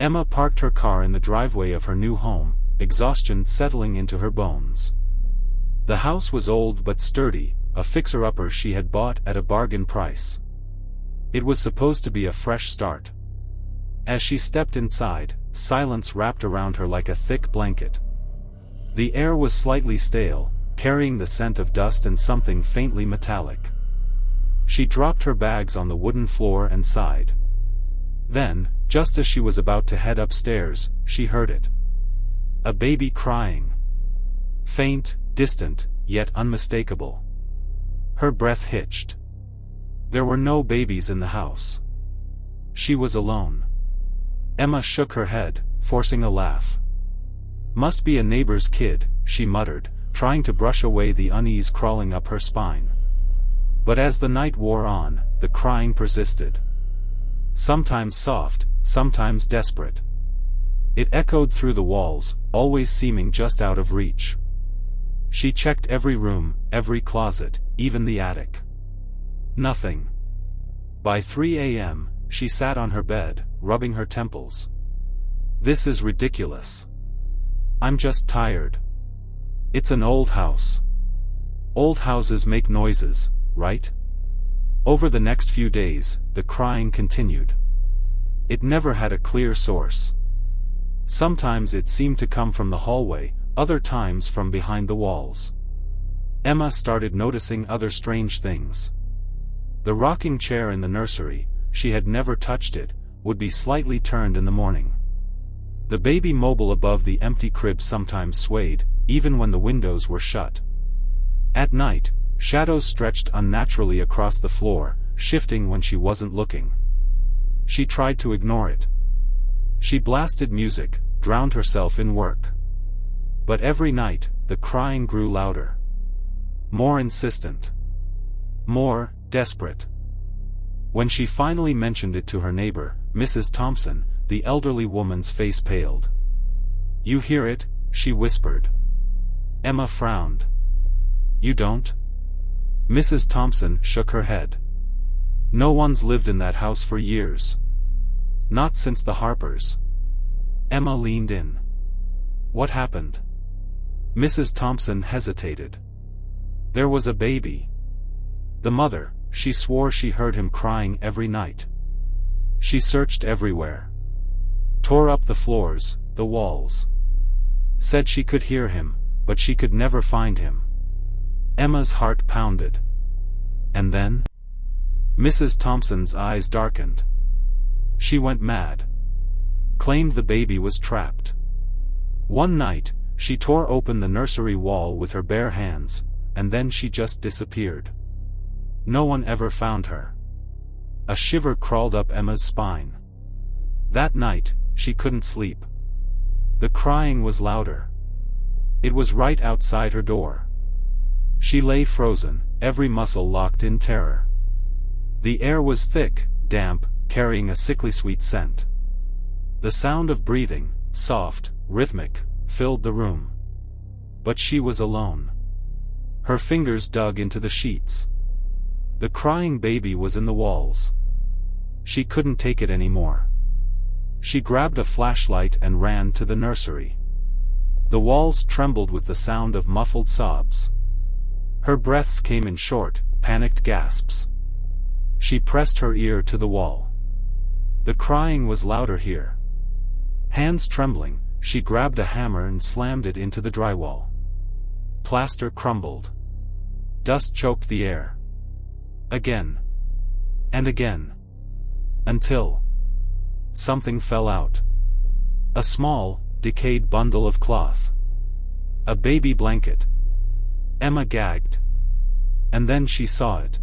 Emma parked her car in the driveway of her new home, exhaustion settling into her bones. The house was old but sturdy, a fixer-upper she had bought at a bargain price. It was supposed to be a fresh start. As she stepped inside, silence wrapped around her like a thick blanket. The air was slightly stale, carrying the scent of dust and something faintly metallic. She dropped her bags on the wooden floor and sighed. Then, just as she was about to head upstairs, she heard it. A baby crying. Faint, distant, yet unmistakable. Her breath hitched. There were no babies in the house. She was alone. Emma shook her head, forcing a laugh. Must be a neighbor's kid, she muttered, trying to brush away the unease crawling up her spine. But as the night wore on, the crying persisted. Sometimes soft, sometimes desperate. It echoed through the walls, always seeming just out of reach. She checked every room, every closet, even the attic. Nothing. By 3 a.m., she sat on her bed, rubbing her temples. This is ridiculous. I'm just tired. It's an old house. Old houses make noises, right? Over the next few days, the crying continued. It never had a clear source. Sometimes it seemed to come from the hallway, other times from behind the walls. Emma started noticing other strange things. The rocking chair in the nursery, she had never touched it, would be slightly turned in the morning. The baby mobile above the empty crib sometimes swayed, even when the windows were shut. At night, shadows stretched unnaturally across the floor, shifting when she wasn't looking. She tried to ignore it. She blasted music, drowned herself in work. But every night, the crying grew louder. More insistent. More desperate. When she finally mentioned it to her neighbor, Mrs. Thompson, the elderly woman's face paled. "You hear it?" she whispered. Emma frowned. "You don't?" Mrs. Thompson shook her head. "No one's lived in that house for years. Not since the Harpers." Emma leaned in. "What happened?" Mrs. Thompson hesitated. "There was a baby. The mother, she swore she heard him crying every night. She searched everywhere. Tore up the floors, the walls. Said she could hear him, but she could never find him." Emma's heart pounded. "And then?" Mrs. Thompson's eyes darkened. "She went mad. Claimed the baby was trapped. One night, she tore open the nursery wall with her bare hands, and then she just disappeared. No one ever found her." A shiver crawled up Emma's spine. That night, she couldn't sleep. The crying was louder. It was right outside her door. She lay frozen, every muscle locked in terror. The air was thick, damp, carrying a sickly sweet scent. The sound of breathing, soft, rhythmic, filled the room. But she was alone. Her fingers dug into the sheets. The crying baby was in the walls. She couldn't take it anymore. She grabbed a flashlight and ran to the nursery. The walls trembled with the sound of muffled sobs. Her breaths came in short, panicked gasps. She pressed her ear to the wall. The crying was louder here. Hands trembling, she grabbed a hammer and slammed it into the drywall. Plaster crumbled. Dust choked the air. Again. And again. Until something fell out. A small, decayed bundle of cloth. A baby blanket. Emma gagged. And then she saw it.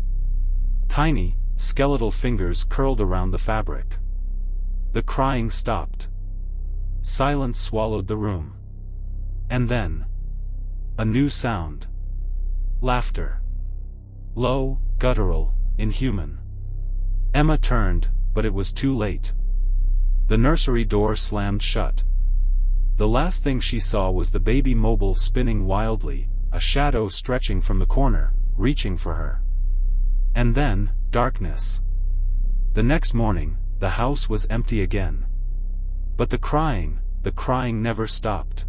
Tiny, skeletal fingers curled around the fabric. The crying stopped. Silence swallowed the room. And then a new sound. Laughter. Low, guttural, inhuman. Emma turned, but it was too late. The nursery door slammed shut. The last thing she saw was the baby mobile spinning wildly, a shadow stretching from the corner, reaching for her. And then, darkness. The next morning, the house was empty again. But the crying never stopped.